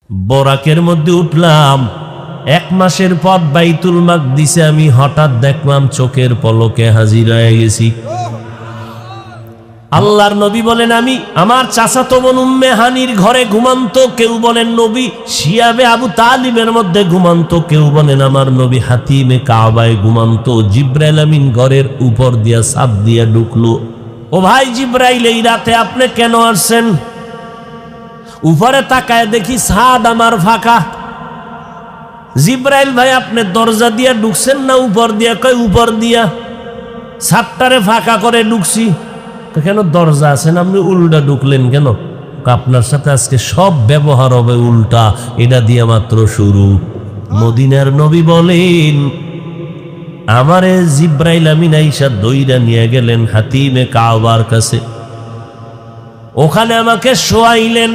বোরাকের মধ্যে উঠলাম, 1 মাসের পথ বাইতুল মাকদিসে আমি হঠাৎ দেখলাম চোখের পলকে হাজির হয়ে গেছি। আল্লাহর নবী বলেন আমি আমার চাচাতো বোন উম্মে হানির ঘরে ঘুমান্ত, কেউ বলেন নবী শিয়াবে আবু তালিবের মধ্যে ঘুমান্ত, কেউ বলেন আমার নবী হাতিমে কাবায় ঘুমান্ত। জিব্রাইল আমিন ঘরের উপর দিয়া ছাদ দিয়া ঢুকলো। ও ভাই জিব্রাইল, এই রাতে আপনি কেন আসছেন? উপরে তাকায় দেখি ছাদ আমার ফাঁকা। জিব্রাইল ভাই আপনি দরজা দিয়া ঢুকছেন না উপর দিয়া? কয় উপর দিয়া। ছাদটারে ফাঁকা করে ঢুকছি। কেন দরজা আছেন, আপনি উল্টা ঢুকলেন কেন? আপনার সাথে আজকে সব ব্যবহার হবে উল্টা, এটা দিয়ে মাত্র শুরু। মদিনার নবী বলেন আমারে জিব্রাইল আমিন আইসা দইরা নিয়ে গেলেন হাতিমে কাবার কাছে। ওখানে আমাকে শোয়াইলেন,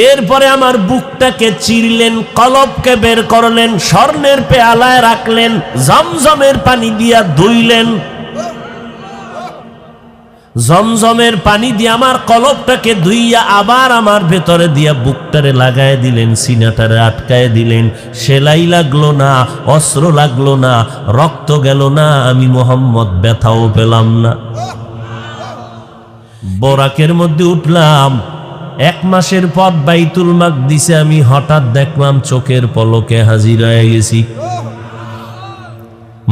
এরপরে আমার বুকটাকে চিরলেন, কলবকে বের করলেন, স্বর্ণের পেয়ালায় রাখলেন, জমজমের পানি দিয়া ধুইলেন। জমজমের পানি দিয়ে আমার কলবটাকে ধুইয়া আবার আমার ভেতরে দিয়া বুকটারে লাগায় দিলেন, সিনাটারে আটকায় দিলেন। সেলাই লাগলো না, অস্ত্র লাগলো না, রক্ত গেল না, আমি মোহাম্মদ ব্যথাও পেলাম না। বোরাকের মধ্যে উঠলাম, 1 মাসের পথ বাইতুল মাকদিসে আমি হঠাৎ দেখলাম চোখের পলকে হাজির হয়ে গেছি।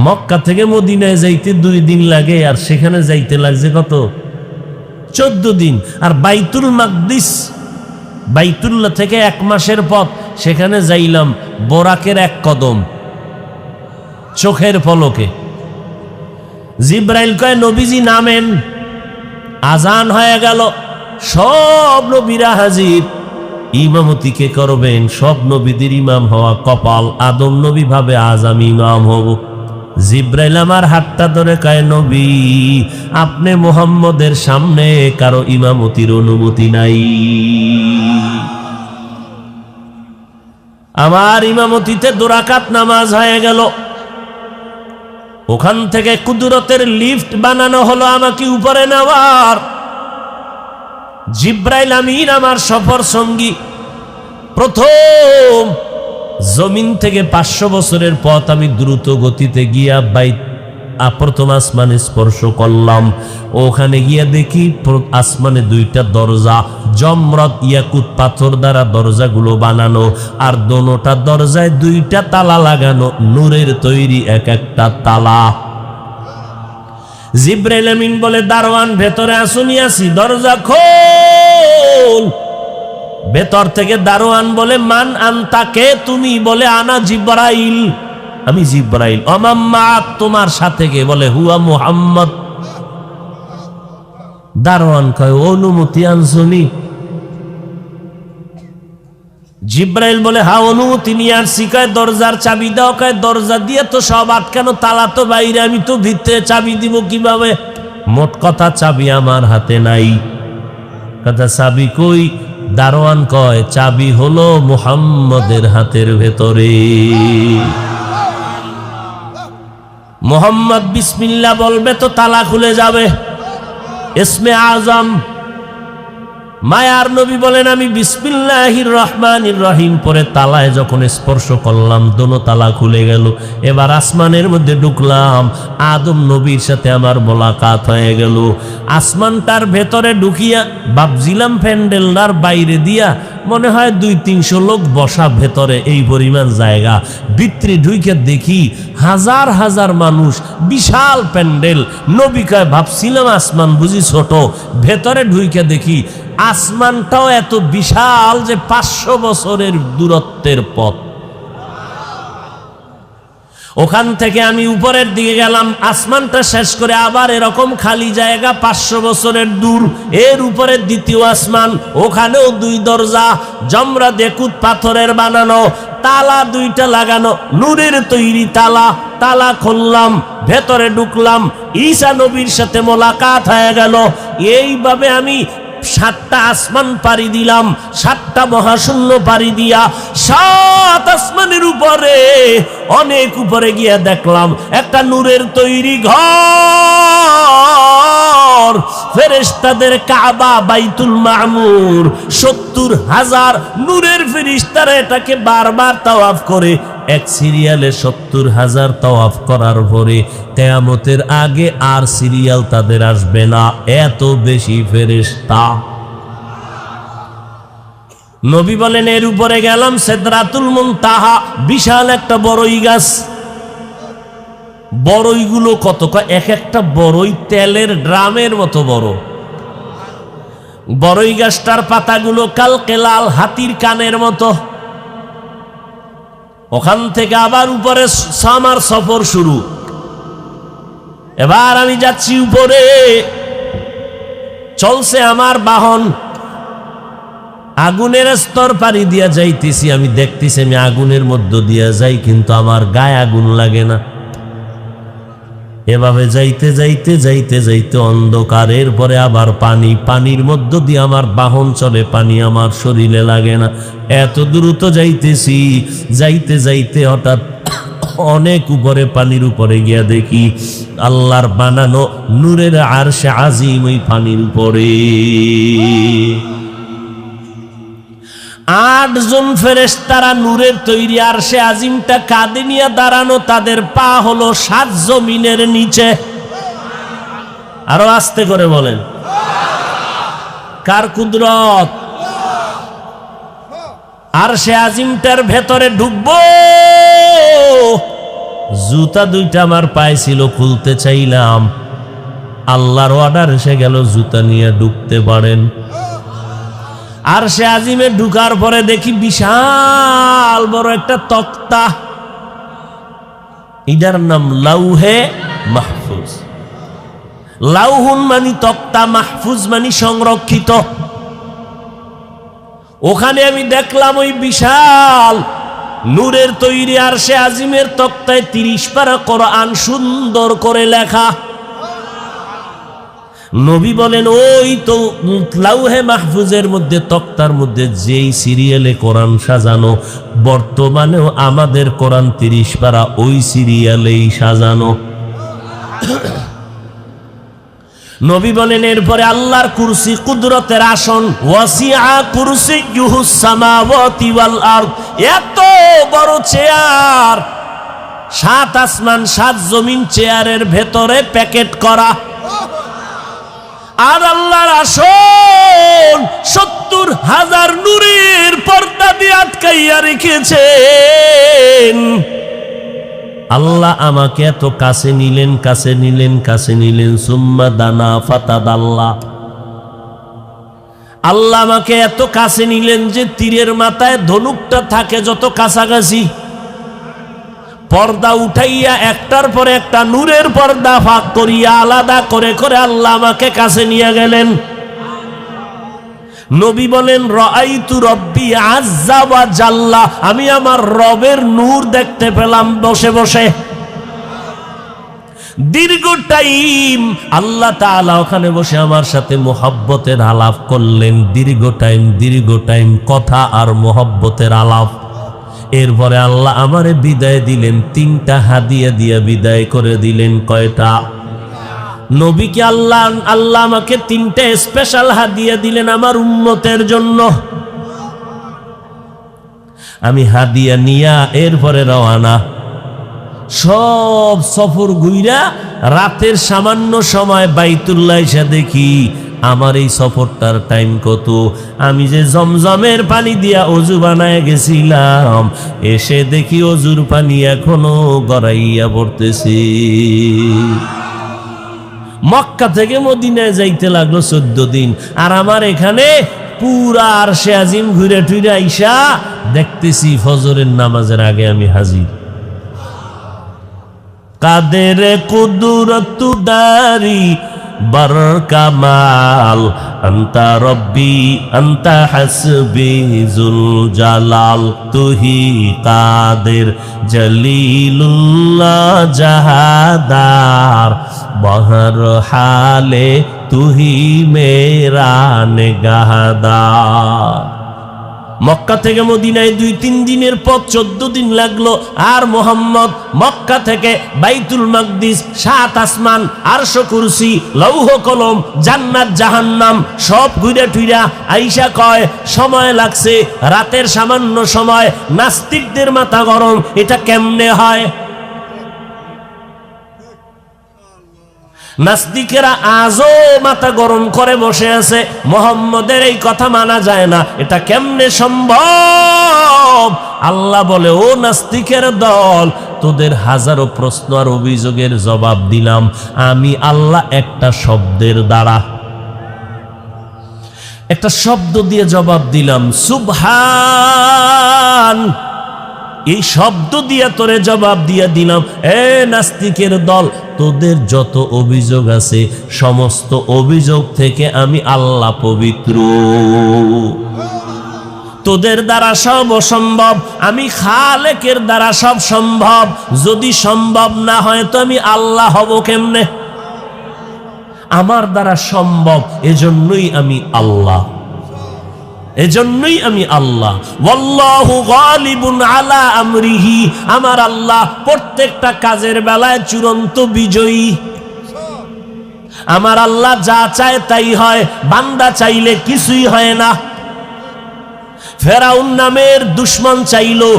মক্কা থেকে মদিনায় যাইতে 2 দিন লাগে, আর সেখানে যাইতে লাগছে কত? 14 দিন। আর বাইতুল মাকদিস বাইতুল্লাহ থেকে 1 মাসের পথ, সেখানে যাইলাম বোরাকের 1 কদম, চোখের পলকে। জিব্রাইল কয় নবীজি নামেন। আজান হয়ে গেল, সব নবীরা হাজির। ইমামতি কে করবেন? সব নবীদের ইমাম হওয়া কপাল। আদম নবী ভাবে আজ আমি ইমাম হব। জিব্রাইল আমার হাতটা ধরে কয় নবী আপনি মুহাম্মদের সামনে কারো ইমামতির অনুমতি নাই। আমার ইমামতিতে 2 রাকাত নামাজ হয়ে গেল। ওখান থেকে কুদরতের লিফট বানানো হলো আমাকে উপরে নেওয়ার। জিব্রাইল আমিন আমার সফর সঙ্গী। প্রথম জমিন থেকে 500 বছরের পথ আমি দ্রুত গতিতে গিয়া প্রথম আসমানে স্পর্শ করলাম। ওখানে গিয়া দেখি আসমানে 2টা দরজা, জমরত ইয়াকুত পাথর দ্বারা দরজাগুলো বানানো, আর দোনোটা দরজায় 2টা তালা লাগানো, নূরের তৈরি এক একটা তালা। জিব্রাইল আমিন বলে দারওয়ান ভেতরে আসুনি, আসি, দরজা খোল। ভেতর থেকে দারোয়ান বলে মান আনতা, কে তুমি? বলে আনা জিব্রাইল, আমি জিব্রাইল। অমাম্মা তোমার সাথে কে? বলে হুয়া মুহাম্মদ। দারোয়ান কয় অনুমতি আনছনি? জিব্রাইল বলে হ্যাঁ অনুমতি নিয়ে আসছি। কয় দরজার চাবি দাও। কয় দরজা দিয়ে তো সব আটকানো, তালা তো বাইরে, আমি তো ভিতরে, চাবি দিব কিভাবে? মোট কথা চাবি আমার হাতে নাই। কথা চাবি কই? দারোয়ান কয় চাবি হলো মুহাম্মদের হাতের ভেতরে। মুহাম্মদ বিসমিল্লাহ বলবে তো তালা খুলে যাবে। ইসমে আজম। মায়ার নবী বলেন আমি বিসমিল্লাহির রহমানির রহিম পরে তালায় যখন স্পর্শ করলাম, দোনো তালা খুলে গেল। এবার আসমানের মধ্যে ঢুকলাম, আদম নবীর সাথে আমার মোলাকাত হয়ে গেল। আসমানটার ভেতরে ঢুকিয়া ভাবছিলাম প্যান্ডেলটার বাইরে দিয়া মনে হয় 200-300 লোক বসা, ভেতরে এই পরিমাণ জায়গা। ভিতরে ঢুকে দেখি হাজার হাজার মানুষ, বিশাল প্যান্ডেল। নবী কয় ভাবছিলাম আসমান বুঝি ছোট, ভেতরে ঢুকে দেখি আসমানটাও এত বিশাল যে 500 বছরের দূরত্বের পথ। ওখান থেকে আমি উপরের দিকে গেলাম, আসমানটা শেষ করে আবার এরকম খালি জায়গা 500 বছরের দূর। এর উপরে দ্বিতীয় আসমান, ওখানেও 2 দরজা, জমরাত ইয়াকুত পাথরের বানানো, তালা 2টা লাগানো, নূরের তৈরি তালা। তালা খুললাম, ভেতরে ঢুকলাম, ঈসা নবীর সাথে মোলাকাত হয়ে গেল। এইভাবে আমি 7টা আসমান পাড়ি দিলাম, 7টা মহাশূন্য পাড়ি দিয়া 7 আসমানের উপরে, অনেক উপরে গিয়া দেখলাম একটা নূরের তৈরি ঘর। পর ফেরেশতাদের কাবা বাইতুল মামুর 70,000 নূরের ফেরেশতারা এটাকে বারবার তাওয়াফ করে। এক সিরিয়ালে 70,000 তাওয়াফ করার পরে কিয়ামতের আগে আর সিরিয়াল তাদের আসবে না, এত বেশি ফেরেশতা। নবী বলেন এর উপরে গেলাম সিদরাতুল মুনতাহা, বিশাল একটা বড়ই গাছ। বড়ইগুলো কত, এক একটা বড়ই তেলের ড্রামের মতো বড়। বড়ই গাছটার পাতাগুলো কালকে লাল, হাতির কানের মতো। ওখান থেকে আবার উপরে আমার সফর শুরু। এবার আমি যাচ্ছি উপরে, চলছে আমার বাহন। আগুনের স্তর পানি দিয়া যাইতেছি, আমি দেখতেছি আমি আগুনের মধ্য দিয়া যাই, কিন্তু আমার গায়ে আগুন লাগে না। এভাবে যাইতে যাইতে যাইতে যাইতে অন্ধকারের পরে আবার পানি, পানির মধ্য দিয়ে আমার বাহন চলে, পানি আমার শরীরে লাগে না। এত দ্রুত যাইতেছি, যাইতে যাইতে হঠাৎ অনেক উপরে, পানির উপরে গিয়া দেখি আল্লাহর বানানো নূরের আরশে আজিম ওই পানির উপরে। 8 জন ফেরেশতারা নূরের তৈরি আরশে আজিমটা কাঁধে নিয়ে দাঁড়ানো, তাদের পা হলো 7 জমিনের নিচে। আরো আস্তে করে বলেন, কার কুদরত? আরশে আজিমটার ভেতরে ঢুকবো, জুতা 2টা আমার পায়ে ছিল, খুলতে চাইলাম, আল্লাহর অর্ডার এসে গেল জুতা নিয়ে ঢুকতে পারেন। আরশে আজিমে ঢুকার পরে দেখি বিশাল বড় একটা তক্তা, এটার নাম লাউহে মাহফুজ। লাউহুন মানে তক্তা, মাহফুজ মানে সংরক্ষিত। ওখানে আমি দেখলাম ওই বিশাল নূরের তৈরি আরশে আজিমের তক্তায় 30 পারা কোরআন সুন্দর করে লেখা। নবী বলেন ওই তো লাউহে মাহফুজের মধ্যে, তক্তার মধ্যে যেই সিরিয়ালে কোরআন সাজানো, বর্তমানেও আমাদের কোরআন 30 পারা ওই সিরিয়ালেই সাজানো। নবী বলেন এরপরে আল্লাহর কুরসি, কুদরতের আসন, ওয়াসিআ কুরসিয়ুহুস সামাওয়াতি ওয়াল আরদ, এত বড় চেয়ার, 7 আসমান 7 জমিন চেয়ারের ভেতরে প্যাকেট করা। আর আল্লাহর আসন 70,000 নূরের পর্দা দিয়ে আটকাইয়া রেখেছেন। আল্লাহ আমাকে এত কাছে নিলেন, কাছে নিলেন, কাছে নিলেন। সুম্মা দানা ফাতাদাল্লাহ, আল্লাহ আমাকে এত কাছে নিলেন যে তীরের মাথায় ধনুকটা থাকে যত কাছাকাছি, পর্দা উঠাইয়া একটার পর একটা নূরের পর্দা ফাঁক করিয়া আলাদা করে করে আল্লাহ আমাকে কাছে নিয়ে গেলেন। নবী বলেন রাআইতু রব্বি আযজা ওয়া জাল্লা, আমি আমার রবের নূর দেখতে পেলাম বসে বসে। দীর্ঘ টাইম আল্লাহ তাআলা ওখানে বসে আমার সাথে মোহাব্বতের আলাপ করলেন। দীর্ঘ টাইম কথা আর মোহাব্বতের আলাপ। এরপরে আল্লাহ আমারে বিদায় দিলেন, 3টা হাদিয়া দিয়া বিদায় করে দিলেন। কয়টা? নবীকে আল্লাহ আমাকে 3টা স্পেশাল হাদিয়া দিলেন আমার উম্মতের জন্য। আমি হাদিয়া নিয়া এরপরে রওয়ানা। সব সফর ঘুইরা রাতের সামান্য সময় বাইতুল্লাহ এসে দেখি আমার এই সফরটার টাইম কত। আমি যে জমজমের পানি দিয়া অজু বানায় গেছিলাম, এসে দেখি অজুর পানি এখনো গড়াইয়া পড়তেছি। মক্কা থেকে মদিনায় যাইতে লাগলো 14 দিন, আর আমার এখানে পুরা আরশে আজিম ঘুরে টুরে আইসা দেখতেছি ফজরের নামাজের আগে আমি হাজির। কাদের কুদরত দারি बर कमाल अंता रब्बी अंता हसबी जुल जलाल तू ही कादिर जलीलुल्लाह जहादार बहर हाले तू ही मेरा निगाहदार। মক্কা থেকে মদিনায় 2-3 দিনের পথ, 14 দিন লাগলো। আর মুহাম্মদ মক্কা থেকে বাইতুল মাকদিস, 7 আসমান, আরশ, কুরসি, লৌহ কলম, জান্নাত জাহান্নাম সব ঘুরে টুইরা আইসা কয় সময় লাগছে, রাতের সামান্য সময়। নাস্তিকদের মাথা গরম, এটা কেমনে হয়? নাস্তিকেরা আজও মাথা গরম করে বসে আছে, মুহাম্মদের এই কথা মানা যায় না, এটা কেমনে সম্ভব? আল্লাহ বলে, ও নাস্তিকের দল, তোদের হাজারো প্রশ্ন আর অভিযোগের জবাব দিলাম আমি আল্লাহ একটা শব্দের দ্বারা, একটা শব্দ দিয়ে জবাব দিলাম, সুবহান। এই শব্দ দিয়া তোরে জবাব দিয়া দিলাম, এ নাস্তিকের দল, তোদের যত অভিযোগ আছে সমস্ত অভিযোগ থেকে আমি আল্লাহ পবিত্র। তোদের দ্বারা সব অসম্ভব, আমি খালেকের দ্বারা সব সম্ভব। যদি সম্ভব না হয় তো আমি আল্লাহ হব কেমনে? আমার দ্বারা সম্ভব, এজন্যই আমি আল্লাহ, এজন্যই আমি আল্লাহ। ওয়াল্লাহু গালিবুন আলা আমরিহি, আমার আল্লাহ প্রত্যেকটা কাজের বেলায় চূড়ান্ত বিজয়ী। আমার আল্লাহ যা চায় তাই হয়, বান্দা চাইলে কিছুই হয় না। ফেরাউন নামের দুশমন চাইলো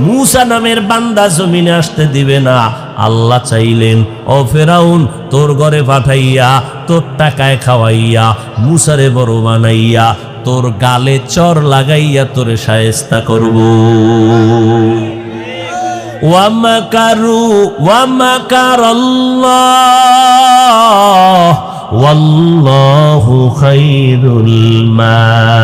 মূসা নামের বান্দা জমিনে আসতে দিবে না। আল্লাহ চাইলেন, ও ফেরাউন, তোর ঘরে পাঠাইয়া, তোর টাকায় খাওয়াইয়া, মূসারে বড় বানাইয়া, তোর গালে চর লাগাইয়া তোরে শায়েস্তা করব। ওয়ামাকারু ওয়ামাকারাল্লাহ ওয়াল্লাহু খায়রুল মাকিরিন।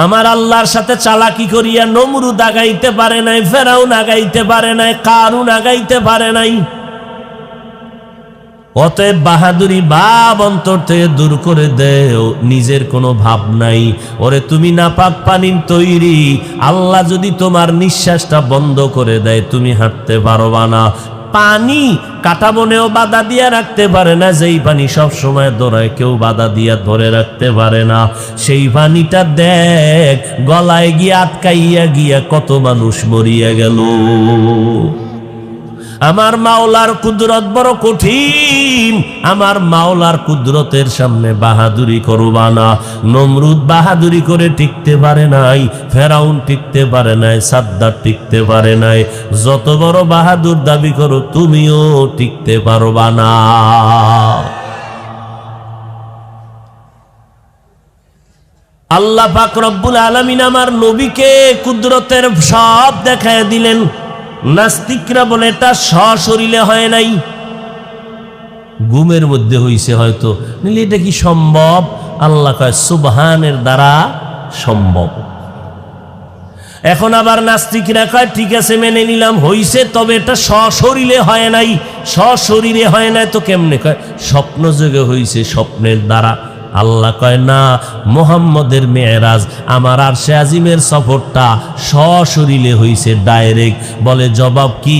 আমার আল্লাহর সাথে চালাকি করিয়া নমরুদ আগাইতে পারে নাই, ফেরাউন আগাইতে পারে নাই, কারুন আগাইতে পারে নাই। অতএব বাহাদুরি ভাব অন্তর থেকে দূর করে দেও, নিজের কোনো ভাব নাই। ওরে তুমি নাপাক পানির তৈরি, আল্লাহ যদি তোমার নিঃশ্বাসটা বন্ধ করে দেয় তুমি হাঁটতে পারবা না। পানি কাটা বনেও বাধা দিয়া রাখতে পারে না, যেই পানি সব সময় দৌড়ায় কেউ বাধা দিয়া ধরে রাখতে পারে না। সেই পানিটা দেখ গলায় গিয়া আটকাইয়া গিয়া কত মানুষ মরিয়া গেল। আমার মাওলার কুদরত বড় কঠিন, আমার মাওলার কুদরতের সামনে বাহাদুরি করবা না। নমরুদ বাহাদুরি করে টিকতে পারে নাই, ফেরাউন টিকতে পারে নাই, সাদ্দাত টিকতে পারে নাই। যত বড় বাহাদুর দাবি করো তুমিও টিকতে পারবা না। আল্লাহ পাক রব্বুল আলামিন আমার নবীকে কুদরতের সব দেখায় দিলেন। নাস্তিকরা বলে এটা সশরীরে হয় নাই, ঘুমের মধ্যে হইছে হয়তো, নিলে এটা কি সম্ভব? আল্লাহ কয় সুবহানের দ্বারা সম্ভব। এখন আবার নাস্তিকরা কয় ঠিক আছে মেনে নিলাম হইছে, তবে এটা সশরীরে হয় নাই। সশরীরে হয় নাই তো কেমনে? কয় স্বপ্ন যোগে হইছে, স্বপ্নের দ্বারা। আল্লাহ কয় না, মুহাম্মদের মেরাজ, আমার আরশে আজিমের সফরটা সশরীরে হইছে, ডাইরেক্ট। বলে জবাব কি?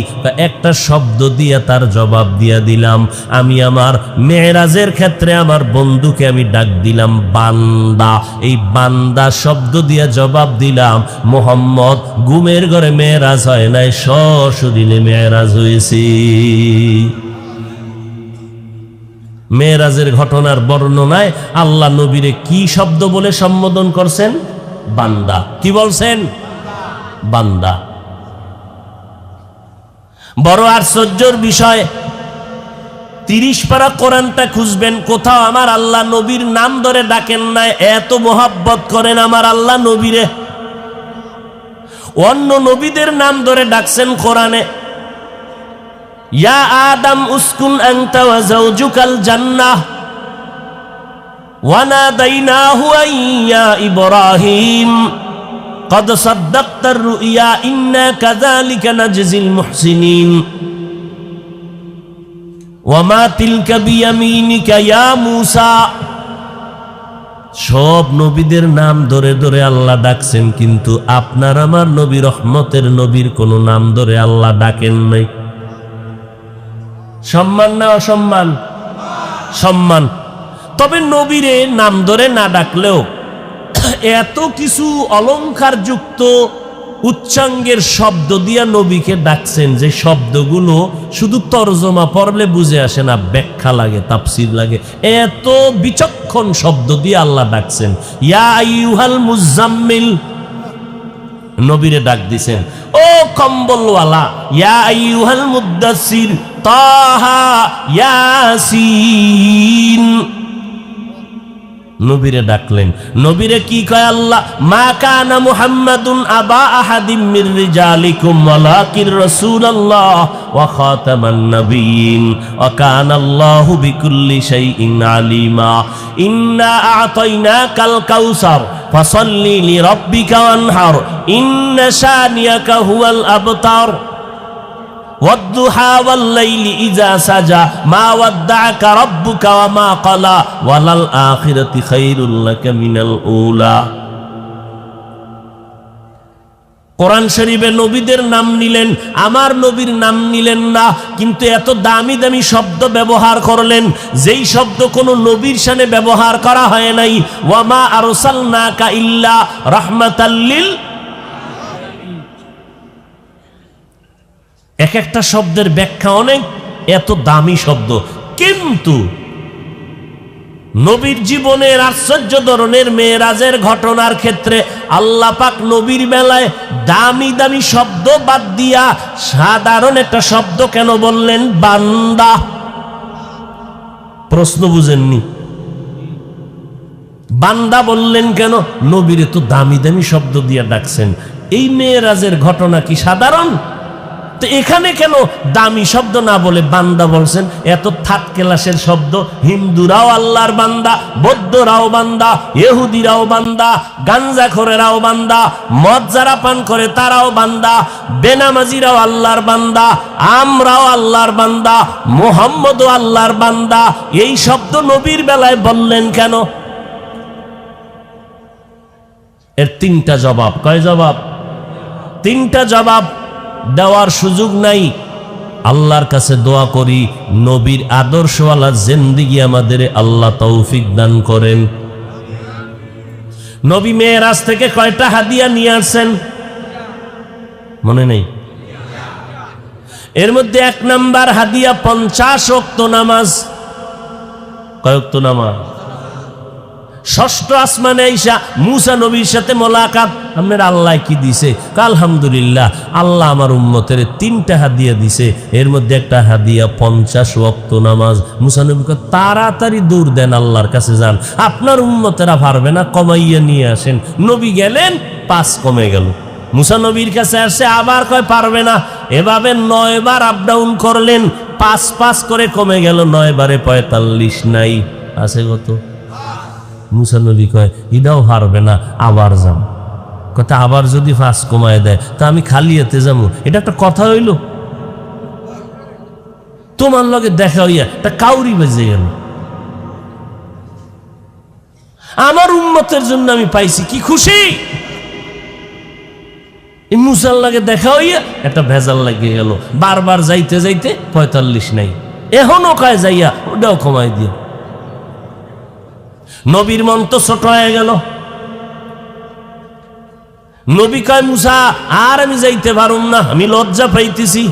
একটা শব্দ দিয়া তার জবাব দিয়া দিলাম। আমি আমার মেরাজের ক্ষেত্রে আমার বন্ধুকে আমি ডাক দিলাম বান্দা, এই বান্দা শব্দ দিয়া জবাব দিলাম। মুহাম্মদ ঘুমের ঘরে মেরাজ হয় নাই, সশরীরে মেরাজ হয়েছে। মেরাজের ঘটনার বর্ণনায় আল্লাহ নবীরে কি শব্দ বলে সম্বোধন করছেন? বান্দা। কি বলছেন? বান্দা। বড় আশ্চর্যের বিষয়, 30 পারা কোরআনটা খুঁজবেন, কোথাও আমার আল্লাহ নবীর নাম ধরে ডাকেন নাই। এত মোহাব্বত করেন আমার আল্লাহ নবীরে। অন্য নবীদের নাম ধরে ডাকছেন কোরআনে। ইয়া আদম উসকুন আনতা ওয়া যাওজুকাল জান্নাহ ওয়া নাদাইনাহু ইয়া ইব্রাহিম قد صدقت الرؤيا إنا كذلك نجزي المحسنين وما تلك بيمينك يا موسى। সব নবীদের নাম ধরে ধরে আল্লাহ ডাকছেন, কিন্তু আপনার আমার নবী রহমতের নবীর কোনো নাম ধরে আল্লাহ ডাকেন নাই। সম্মান না অসম্মান? সম্মান। তবে নবীরে নাম ধরে না ডাকলেও এত কিছু অলংকার যুক্ত উচ্চাঙ্গের শব্দ দিয়া নবীকে ডাকছেন যে শব্দগুলো শুধু তরজমা পড়লে বুঝে আসে না, ব্যাখ্যা লাগে, তাফসীর লাগে। এত বিচক্ষণ শব্দ দিয়ে আল্লাহ ডাকছেন। ইয়া আইয়ুহাল মুজাম্মিল, নবীরে ডাক দিছেন ও কম্বলওয়ালা। ইয়া আইয়ুহাল মুদ্দাসসির, তাহা, ইয়াসিন, নবীরে ডাকলেন। নবীরে কি কয় আল্লাহ? মা কানা মুহাম্মাদুন আবা আহাদিম মির রিজালিকুম ওয়ালাকিন রাসূলুল্লাহ ওয়া খাতামান নাবিয়্যিন ওয়া কানা আল্লাহু বিকুল্লি শাইইন আলিমা। ইন্না আ'তাইনাকাল কাউসার ফাসাল্লি লিরাব্বিকা ওয়ানহার ইন্না শানিয়াকা হুয়াল আবতার والضحى والليل إذا سجى ما ودعك ربك وما قلى وللآخرة خير لك من الأولى। কোরআন শরীফে নবীদের নাম নিলেন, আমার নবীর নাম নিলেন না, কিন্তু এত দামি দামি শব্দ ব্যবহার করলেন যেই শব্দ কোনো নবীর শানে ব্যবহার করা হয় নাই। ওয়ামা আরসালনাকা ইল্লা রাহমাতাল লিল। এক একটা শব্দের ব্যাখ্যা অনেক, এত দামি শব্দ, কিন্তু নবীর জীবনের আশ্চর্য ধরনের মেরাজের ঘটনার ক্ষেত্রে আল্লাহ পাক নবীর বেলায় দামি দামি শব্দ বাদ দিয়া সাধারণ একটা শব্দ কেন বললেন? বান্দা। প্রশ্ন বুঝেননি? বান্দা বললেন কেন? নবীরে তো দামি দামি শব্দ দিয়া ডাকছেন। এই মেরাজের ঘটনা কি সাধারণ? তো এখানে কেন দামি শব্দ না বলে বান্দা বলছেন? এত থার্ড ক্লাসের শব্দ। হিন্দুরাও আল্লাহর বান্দা, বৌদ্ধরাও বান্দা, ইহুদিরাও বান্দা, গাঞ্জাখোরেরাও বান্দা, মদ যারা পান করে তারাও বান্দা, বেনামাজিরাও আল্লাহর বান্দা, আমরাও আল্লাহর বান্দা, মুহাম্মদও আল্লাহর বান্দা। এই শব্দ নবীর বেলায় বললেন কেন? এর তিনটা জবাব। কয় জবাব? তিনটা জবাব দেওয়ার সুযোগ নাই। আল্লাহর কাছে দোয়া করি নবীর আদর্শওয়ালা জিন্দেগি আমাদের আল্লাহ তৌফিক দান করেন। নবী মেরাজ থেকে কয়টা হাদিয়া নিয়ে আসছেন মনে নেই? এর মধ্যে 1 নাম্বার হাদিয়া 50 ওয়াক্ত নামাজ। কয় ওয়াক্ত নামাজ? ষষ্ঠ আসমানে আইসা মুসা নবীর সাথে মোলাকাত। আপনার আল্লাহ কি দিছে? আলহামদুলিল্লাহ, আল্লাহ আমার উম্মতের 3টা হাদিয়া দিছে, এর মধ্যে একটা হাদিয়া 50 ওয়াক্ত নামাজ। মুসা নবীকে তাড়াতাড়ি দূর দেন, আল্লাহর কাছে যান, আপনার উম্মতেরা পারবে না, কমাইয়া নিয়ে আসেন। নবী গেলেন, 5 কমে গেল। মুসা নবীর কাছে আসছে, আবার কয় পারবে না। এভাবে 9 বার আপ ডাউন করলেন, 5 করে কমে গেল। 9 বারে 45 নাই, আছে কত? মুসা নবী কয় এটাও হারবে না, আবার যাম। কথা আবার যদি 5 কমায় দেয় তা আমি খালি এতে যাবো? এটা একটা কথা হইল? তোমার লগে দেখা হইয়া তা কাউরি বেজে গেল। আমার উম্মতের জন্য আমি পাইছি, কি খুশি! মুসার লাগে দেখা হইয়া একটা ভেজাল লাগিয়ে গেল। বারবার যাইতে যাইতে 45 নাই, এখনো কয় যাইয়া ওটাও কমাই দিয়ে। নবীর মন তো ছোট হয়ে গেল। নবী কয় মুসা আর আমি যাইতে পারুম না, আমি লজ্জা পাইতেছি।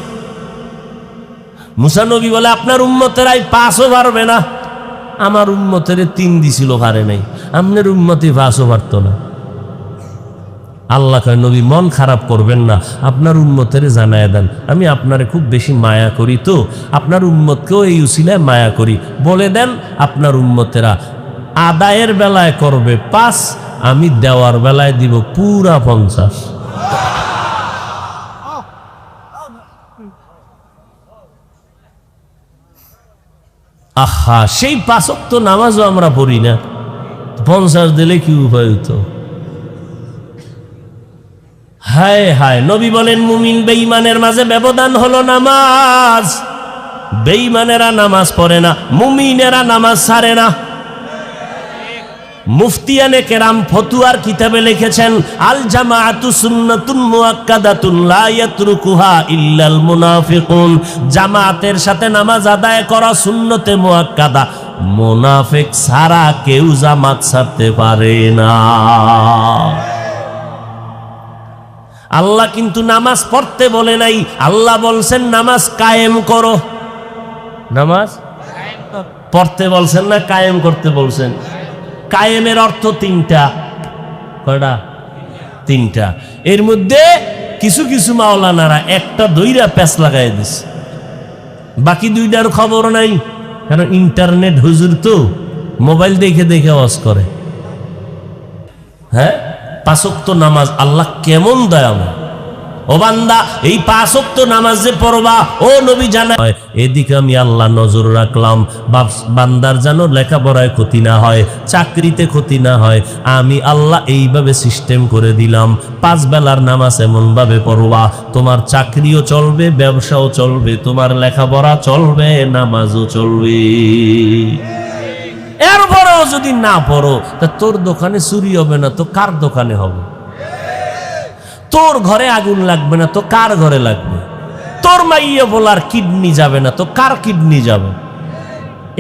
মুসা নবী বলে আপনার উম্মতেরাই 5ও পারবে না। আমার উম্মতের 3 দিছিল, পারে নাই। আপনার উম্মতে 5ও পারত না। আল্লাহ কয় নবী মন খারাপ করবেন না, আপনার উম্মতের জানায় দেন আমি আপনারে খুব বেশি মায়া করি, তো আপনার উম্মতকেও এই উসিলায় মায়া করি। বলে দেন আপনার উম্মতেরা আদায়ের বেলায় করবে 5, আমি দেওয়ার বেলায় দিব পুরা 50। আহা, সেই 5 ওয়াক্ত নামাজও আমরা পড়ি না, 50 দিলে কি উপায় হতো? হায় হায়। নবী বলেন মুমিন বেঈমানের মাঝে ব্যবধান হলো নামাজ। বেঈমানেরা নামাজ পড়ে না, মুমিনেরা নামাজ ছাড়ে না। মুফতিয়ানে কেরাম ফতুয়ার কিতাবে লিখেছেন, আল জামাআতু সুন্নাতুন মুআক্কাদাতুন লা ইয়াতরুকুহা ইল্লাল মুনাফিকুন। জামাতের সাথে নামাজ আদায় করা সুন্নতে মুআক্কাদা, মুনাফিক ছাড়া কেউ জামাত ছাড়তে পারে না। আল্লাহ কিন্তু নামাজ পড়তে বলে নাই, আল্লাহ বলছেন নামাজ কায়েম করো। নামাজ পড়তে বলছেন না কায়েম করতে বলছেন? কায়েমের অর্থ তিনটা। কয়টা? তিনটা। এর মধ্যে কিছু কিছু মাওলানারা একটা দুইটা প্যাচ লাগাই দিছে, বাকি দুইটার খবর নাই। কারণ ইন্টারনেট হুজুর তো মোবাইল দেখে দেখে ওয়াজ করে। হ্যাঁ, 5 ওয়াক্ত নামাজ আল্লাহ কেমন দয়াময়। ও বান্দা, এই 5 ওয়াক্ত নামাজ যে পড়বা, ও নবী জানা, এদিকে আমি আল্লাহ নজর রাখলাম বান্দার যেন লেখাপড়ায় ক্ষতি না হয়, চাকরিতে ক্ষতি না হয়। আমি আল্লাহ এইভাবে সিস্টেম করে দিলাম, 5 বেলার নামাজ এমন ভাবে পড়বা, তোমার চাকরিও চলবে, ব্যবসাও চলবে, তোমার লেখাপড়া চলবে, নামাজও চলবে। এরপরেও যদি না পড়ো, তা তোর দোকানে চুরি হবে না তো কার দোকানে হবে? তোর ঘরে আগুন লাগবে না তো কার ঘরে লাগবে? তোর মাইয়া বলার কিডনি যাবে না তো কার কিডনি যাবে?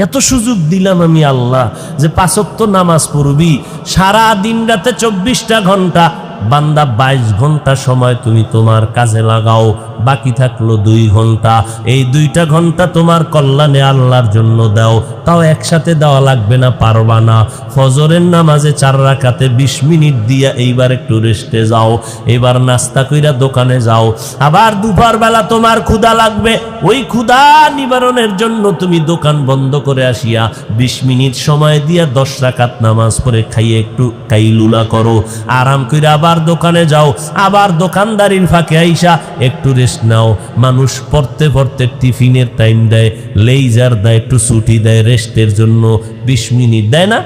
এত সুযোগ দিলাম আমি আল্লাহ যে 5 ওয়াক্ত নামাজ পড়বি, সারা দিন রাতে 24টা ঘন্টা, বান্দা 22 ঘন্টা সময় তুমি তোমার কাজে লাগাও, বাকি থাকলো 2 ঘন্টা। এই 2টা ঘন্টা তোমার কল্যাণে আল্লাহর জন্য দাও। তাও একসাথে দেওয়া লাগবে না, পারবা না। ফজরের নামাজে 4 রাকাতে 20 মিনিট দিয়া এইবার একটু রেস্টে যাও, এবার নাস্তা কইরা দোকানে যাও। আবার দুপুর বেলা তোমার ক্ষুধা লাগবে, ওই ক্ষুধা নিবারণের জন্য তুমি দোকান বন্ধ করে আসিয়া 20 মিনিট সময় দিয়া 10 রাকাত নামাজ পড়ে খাইয়ে একটু কাইলুলা করো, আরাম কইরা আবার দোকানে যাও। আবার দোকানদারির ফাঁকে আইসা একটু রেস্ট নাও। মানুষ পড়তে পড়তে টিফিনের টাইম দেয়, লেইজার দেয়, একটু ছুটি দেয় রেস্টের জন্য, 20 মিনিট দেয় না?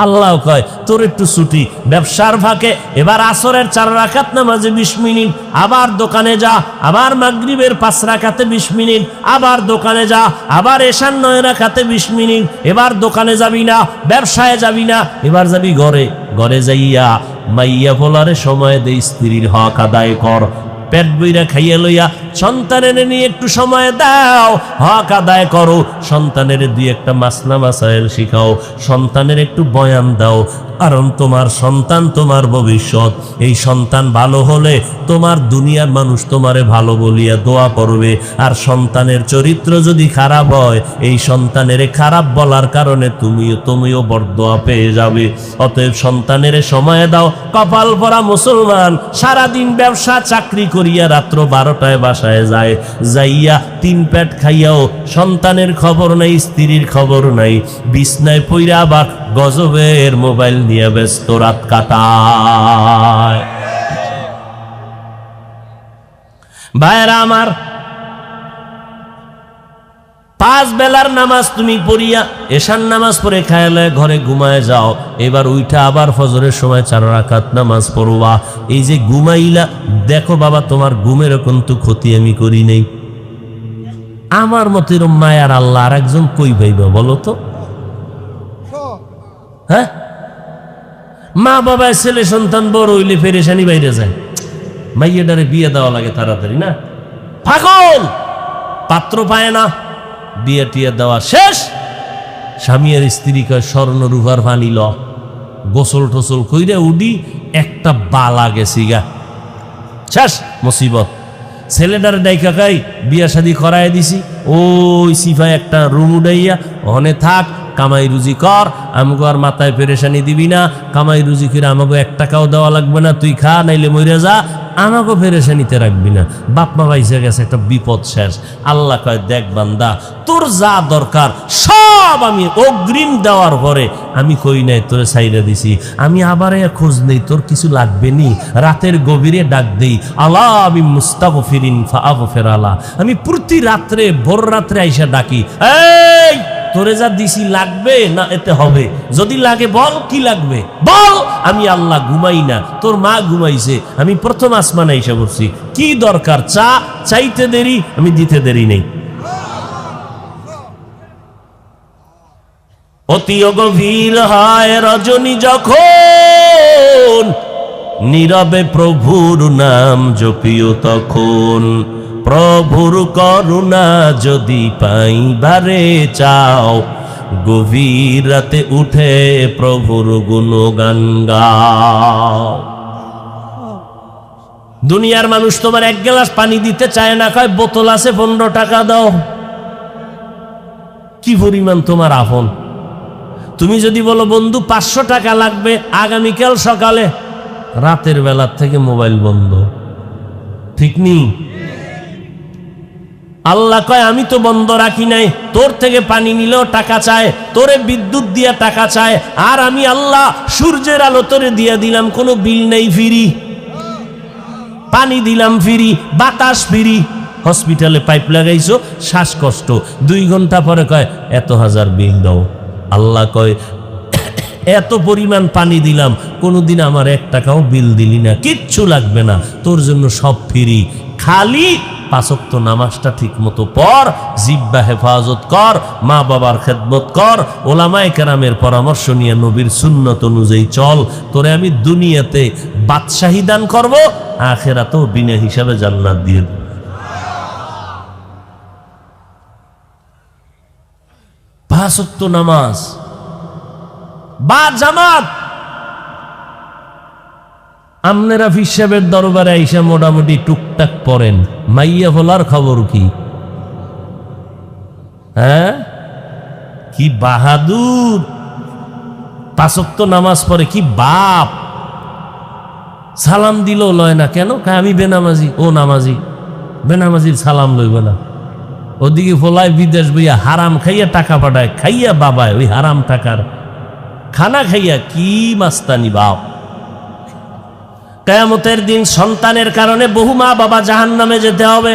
আল্লাহ কয় তোর একটু ছুটি। ব্যবসার ফাঁকে এবার আসরের 4 রাকাত নামাজে 20 মিনিট, আবার দোকানে যা। আবার মাগরিবের 5 রাকাতে 20 মিনিট, আবার দোকানে যা। আবার এশার 9 রাকাতে 20 মিনিট, এবার দোকানে যাবি না, ব্যবসায় যাবি না, এবার যাবি ঘরে। ঘরে যাইয়া মাইয়া বলারে সময় দে, স্ত্রীর হক আদায় কর। পেট বইরা খাইয়া লইয়া সন্তানের নিয়ে একটু সময় দাও, হক আদায় করো। সন্তানের 2-একটা মাসলা মাসাইল শিখাও, সন্তানের একটু বয়ান দাও। কারণ তোমার সন্তান তোমার ভবিষ্যৎ। এই সন্তান ভালো হলে তোমার দুনিয়ার মানুষ তোমারে ভালো বলিয়া দোয়া করবে। আর সন্তানের চরিত্র যদি খারাপ হয়, এই সন্তানের খারাপ বলার কারণে তুমিও বরদোয়া পেয়ে যাবে। অতএব সন্তানের সময় দাও। কপাল পরা মুসলমান সারাদিন ব্যবসা চাকরি করিয়া রাত্র 12টায় বাসায় যায়, যাইয়া 3 পেট খাইয়াও সন্তানের খবর নাই, স্ত্রীর খবর নাই। বিছনায় পইরা আবার গজবের মোবাইল নিয়ে ব্যস্ত রাত কাটায়। ভাইরা আমার, 5 বেলার নামাজ তুমি পড়িয়া এশার নামাজ পড়ে খায়ালে ঘরে ঘুমায় যাও। এবার উইঠা আবার ফজরের সময় 4 রাকাত নামাজ পড়বা। এই যে ঘুমাইলা, দেখো বাবা তোমার ঘুমের কিন্তু ক্ষতি আমি করি নেই। আমার মতের মায়ার আল্লাহ আর একজন কই পাইবা বলো তো? হ্যাঁ, মা বাবা ছেলে সন্তান বড় হইলে পেরেশানি বাইরে যায়, মাইয়াটারে বিয়ে দেওয়া লাগে তাড়াতাড়ি না? পাগল, পাত্র পায় না, বিয়ে টিয়ে দেওয়া শেষ। স্বামী আর স্ত্রী কয় স্বর্ণ রূপার পানি ল, গোসল টোসল কইরে উডি, একটা বালা গেছি গা, শেষ মুসিবত। ছেলেটার ডাইকা কাই বিয়া শাদি করায় দিছি, ওই সিফায় একটা রুম উডাইয়া ওখানে থাক, কামাই রুজি কর, আমাকে আর মাথায় পেরেশানি দিবি না। কামাই রুজি করে আমাকে 1 টাকাও দেওয়া লাগবে না, তুই খা নাইলে মইরা যা, আমাকে পেরেশানিতে রাখবি না। বাপ মা বাইসে গেছে, একটা বিপদ শেষ। আল্লাহ কয় দেখ বান্দা, তোর যা দরকার সব আমি অগ্রিম দেওয়ার পরে আমি কই নাই তোরে ছাইরা দিছি, আমি আবার খোঁজ নেই তোর কিছু লাগবে নি। রাতের গভীরে ডাক দেই, আল্লাহ আমি মুস্তাগফিরিন ফাগফির আলা। আমি প্রতি রাত্রে ভোর রাত্রে আইসা ডাকি, এই তোরে যা দিছি লাগবে না এতে হবে? যদি লাগে বল কি লাগবে বল। আমি আল্লাহ ঘুমাই না, তোর মা ঘুমাইছে, আমি প্রথম আসমানে এসে বসছি, কি দরকার চা, চাইতে দেরি, আমি দিতে দেরি নেই। ও অতিও গভীর হয় রজনী যখন, নীরবে প্রভুর নাম জপিও তখন। প্রভুর করুণা যদি পাইবারে চাও, গভীর রাতে উঠে প্রভুর গুণগান গাও। দুনিয়ার মানুষ তোমার এক গ্লাস পানি দিতে চায় না, কয় বোতল আছে 15 টাকা দাও। কি পরিমাণ তোমার আপন। তুমি যদি বলো বন্ধু 500 টাকা লাগবে আগামীকাল সকালে, রাতের বেলার থেকে মোবাইল বন্ধ। ঠিক নেই? আল্লাহ কয় আমি তো বন্ধ রাখি নাই, তোর থেকে পানি নিলেও টাকা চায়, তোরে বিদ্যুৎ দিয়া টাকা চায়, আর আমি আল্লাহ সূর্যের আলো তোরে দিয়া দিলাম, কোনো বিল নেই, ফ্রি। পানি দিলাম ফ্রি, বাতাস ফ্রি। হসপিটালে পাইপ লাগাইছো, শ্বাসকষ্ট, 2 ঘন্টা পরে কয় এত হাজার বিল দাও। আল্লাহ কয় এত পরিমাণ পানি দিলাম, কোনোদিন আমার 1 টাকাও বিল দিলি না, কিচ্ছু লাগবে না, তোর জন্য সব ফ্রি। খালি 5 ওয়াক্ত নামাজটা ঠিক মতো পড়, জিহ্বা হেফাজত কর, মা বাবার খেদমত কর, ওলামায়ে কেরামের পরামর্শ নিয়ে নবীর সুন্নত অনুযায়ী চল। তোরে আমি দুনিয়াতে বাদশাহী দান করব, আখিরাতেও বিনা হিসাবে জান্নাত দিয়ে দেব। 5 ওয়াক্ত নামাজ বা জামাত। আপনারা হিসাবের দরবারে আইসা মোটামুটি টুকটাক পড়েন, মাইয়া ফলার খবর কি? হ্যাঁ, কি বাহাদুর! 5 ওয়াক্ত নামাজ পড়ে, কি বাপ! সালাম দিলেও লয় না, কেন? আমি বেনামাজি। ও নামাজি, বেনামাজির সালাম লইব না। ওদিকে ফলায় বিদেশ বইয়া হারাম খাইয়া টাকা পাঠায়, খাইয়া বাবায় ওই হারাম টাকার খানা খাইয়া। কি মাস্তানি বাপ! কিয়ামতের দিন সন্তানের কারণে বহু মা বাবা জাহান্নামে যেতে হবে,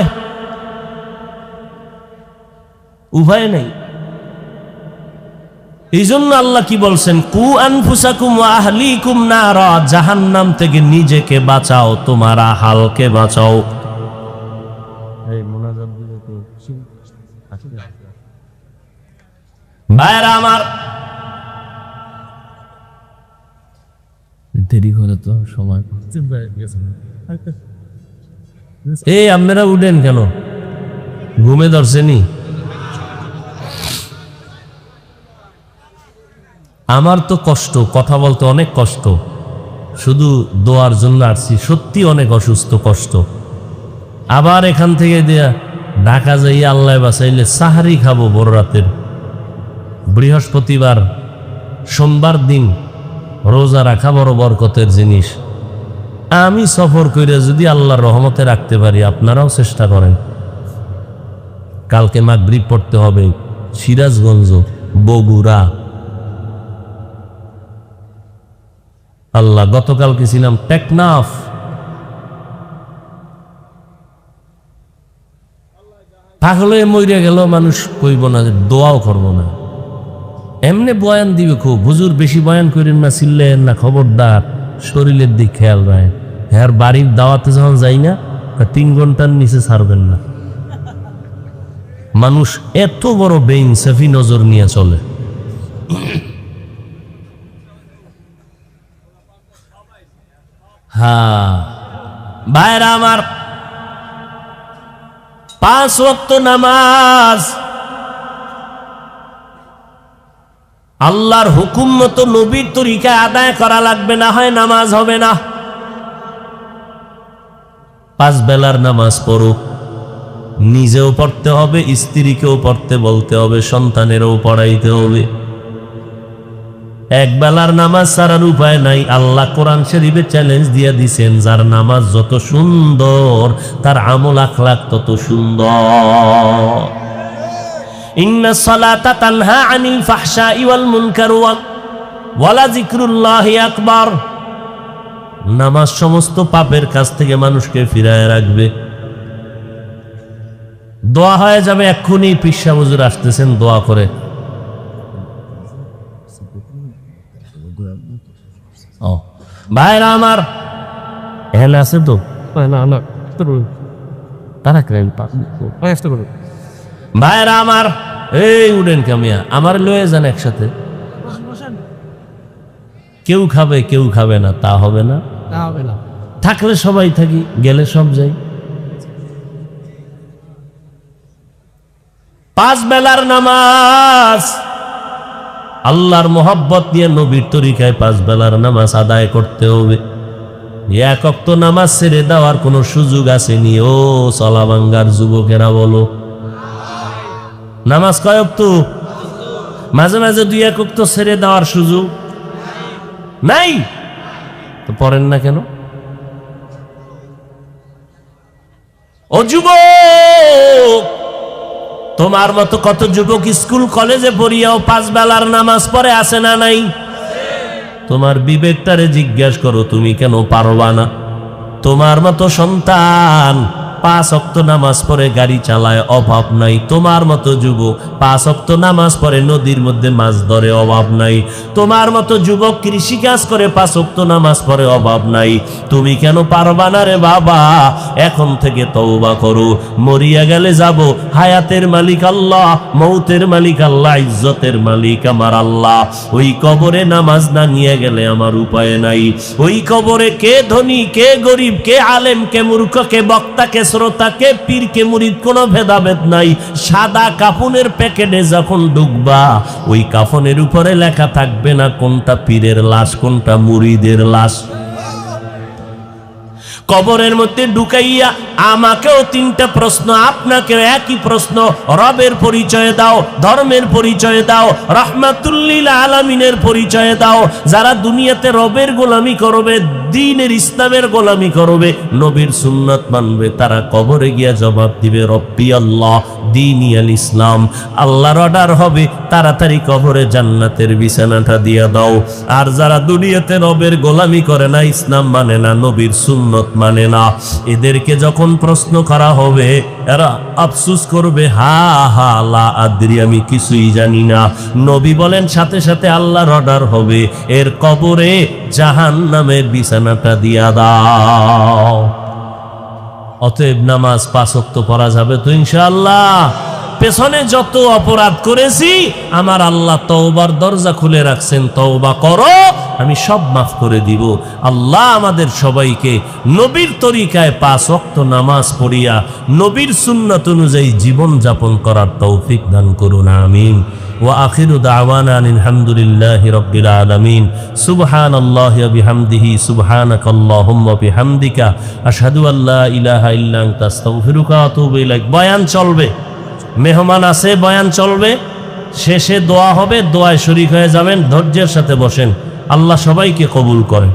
উভয় নেই। এই জন্য আল্লাহ কি বলছেন? কু আনফুসাকুম ওয়া আহলিকুম নারা, জাহান্নাম থেকে নিজেকে বাঁচাও, তোমার আহালকে বাঁচাও। ভাইরা আমার, দেরি হলে তো সময়। এই আপনারা উঠেন কেন? ঘুমে ধরছেনি? আমার তো কষ্ট, কথা বলতে অনেক কষ্ট, শুধু দোয়ার জন্য আসছি। সত্যি অনেক অসুস্থ, কষ্ট। আবার এখান থেকে দেয়া ঢাকা যাইয়া আল্লাহ বাঁচাইলে সাহারি খাবো বড় রাতের, বৃহস্পতিবার সোমবার দিন রোজা রাখা বড় বরকতের জিনিস। আমি সফর করে যদি আল্লাহর রহমতে রাখতে পারি, আপনারাও চেষ্টা করেন। কালকে মাগরিব পড়তে হবে সিরাজগঞ্জ, বগুড়া। আল্লাহ, গতকালকে ছিলাম টেকনাফ। পাগলে মইরা গেল মানুষ, কইব না, দোয়াও করবো না, এমনি বয়ান দিবে খুব। হুজুর বেশি বয়ান করেন না, চিল্লেন না, খবরদার, শরীরের দিক খেয়াল রাখেন। হ্যাঁ, বাড়ির দাওয়াতে যখন যাই না, 3 ঘন্টার নিচে ছাড়বেন না। মানুষ এত বড় বেইনসাফি নজর নিয়ে চলে। হ্যাঁ ভাইরা আমার, 5 ওয়াক্ত নামাজ আল্লাহর হুকুম মতো নবীর তরিকায় আদায় করা লাগবে, না হয় নামাজ হবে না। 5 বেলার নামাজ পড়ো, নিজেও পড়তে হবে, স্ত্রীকেও পড়তে বলতে হবে, সন্তানেরও পড়াইতে হবে। 1 বেলার নামাজ ছাড়ার উপায় নাই। আল্লাহ কোরআন শরীফে চ্যালেঞ্জ দিয়ে দিছেন, যার নামাজ যত সুন্দর তার আমল আখলাক তত সুন্দর। ইন্না সালাতা তানহা আনিল ফাহশাই ওয়াল মুনকার ওয়ালা যিকরুল্লাহি আকবার। নামাজ সমস্ত পাপের কাছ থেকে মানুষকে ফিরায় রাখবে। দোয়া হয়ে যাবে এক্ষুনি। পিসা হুজুর আসতেছেন, দোয়া করে। ও ভাইরা আমার, এখানে আছে তো তারা ভাইরা আমার, এই উঠেন কামিয়া, আমার লয়ে যান একসাথে। কেউ খাবে কেউ খাবে না, তা হবে না। থাকলে সবাই থাকি, গেলে সব যাই। 5 বেলার নামাজ, আল্লাহর মোহাব্বত নিয়ে নবীর তরিকায় 5 বেলার নামাজ আদায় করতে হবে। এক ওয়াক্ত নামাজ ছেড়ে দেওয়ার কোনো সুযোগ আসেনি। ও চলাবাঙ্গার যুবকেরা বলো, নামাজ কয় ওয়াক্ত? মাঝে মাঝে 2-1 ওয়াক্ত ছেড়ে দেওয়ার সুযোগ নাই, তো পড়েন না কেন? ও যুবক, তোমার মতো কত যুবক স্কুল কলেজে পড়িয়াও 5 বেলার নামাজ পড়ে, আছে না নাই? তোমার বিবেকটারে জিজ্ঞাসা করো, তুমি কেন পারবা না? তোমার মতো সন্তান 5 ওয়াক্ত নামাজ পড়ে গাড়ি চালায়, অভাব নাই। তোমার মতো যুবক 5 ওয়াক্ত নামাজ পড়ে নদীর মধ্যে মাছ ধরে, অভাব নাই। তোমার মতো যুবক কৃষিকাজ করে 5 ওয়াক্ত নামাজ পড়ে, অভাব নাই। তুমি কেন পারবা না রে বাবা? এখন থেকে তওবা করো। মরিয়া গেলে যাব, হায়াতের মালিক আল্লাহ, মৌতের মালিক আল্লাহ, ইজ্জতের মালিক আমার আল্লাহ। ওই কবরে নামাজ না নিয়ে গেলে আমার উপায় নাই। ওই কবরে কে ধনী, কে গরিব, কে আলেম, কে মূর্খ, কে বক্তা, কে শ্রোতা, কে পীর, কে মুরিদ, কোনো ভেদাভেদ নাই। সাদা কাফনের প্যাকেটে যখন ঢুকবা, ওই কাফনের উপরে লেখা থাকবে না কোনটা পীরের লাশ, কোনটা মুরিদের লাশ। কবরের মধ্যে ঢুকাইয়া আমাকেও 3টা প্রশ্ন, আপনাকেও একই প্রশ্ন। রবের পরিচয় দাও, ধর্মের পরিচয় দাও, রাহমাতুল লিল আলামিনের পরিচয় দাও। যারা দুনিয়াতে রবের গোলামি করবে, দ্বীনের ইসলামের গোলামি করবে, নবীর সুন্নাত মানবে, তারা কবরে গিয়া জবাব দিবে রব্বি আল্লাহ দীনি আল ইসলাম। আল্লাহর অর্ডার হবে তাড়াতাড়ি কবরে জান্নাতের বিছানাটা দিয়া দাও। আর যারা দুনিয়াতে রবের গোলামি করে না, ইসলাম মানে না, নবীর সুন্নত মানে না, এদেরকে যখন প্রশ্ন করা হবে, এরা আফসোস করবে, হা হা লা আদ্রি, আমি কিছুই জানি না। নবী বলেন সাথে সাথে আল্লাহর অর্ডার হবে, এর কবরে জাহান্নামের বিছানাটা দিয়া দাও। অতএব নামাজ 5 ওয়াক্ত পড়া যাবে তো ইনশাআল্লাহ। পেছনে যত অপরাধ করেছি আমার আল্লাহ তওবার দরজা খুলে রাখছেন, তওবা করো, আমি সব মাফ করে দিব। আল্লাহ আমাদের সবাইকে নবীর তরিকায় 5 ওয়াক্ত নামাজ পড়িয়া নবীর সুন্নাত অনুযায়ী জীবন যাপন করার তৌফিক দান করুন, আমিন। ওয়া আখিরু দাওয়ানা আলহামদুলিল্লাহি রাব্বিল আলামিন। সুবহানাল্লাহি ওয়া বিহামদিহি, সুবহানাকাল্লাহুম্মা ওয়া বিহামদিকা, আশহাদু আল্লা ইলাহা ইল্লা আনতা, আস্তাগফিরুকা ওয়া আতুবু ইলাইক। বয়ান চলবে, মেহমান আছে, বয়ান চলবে, শেষে দোয়া হবে, দোয়ায় শরীক হয়ে যাবেন। ধৈর্যের সাথে বসেন, আল্লাহ সবাইকে কবুল করেন।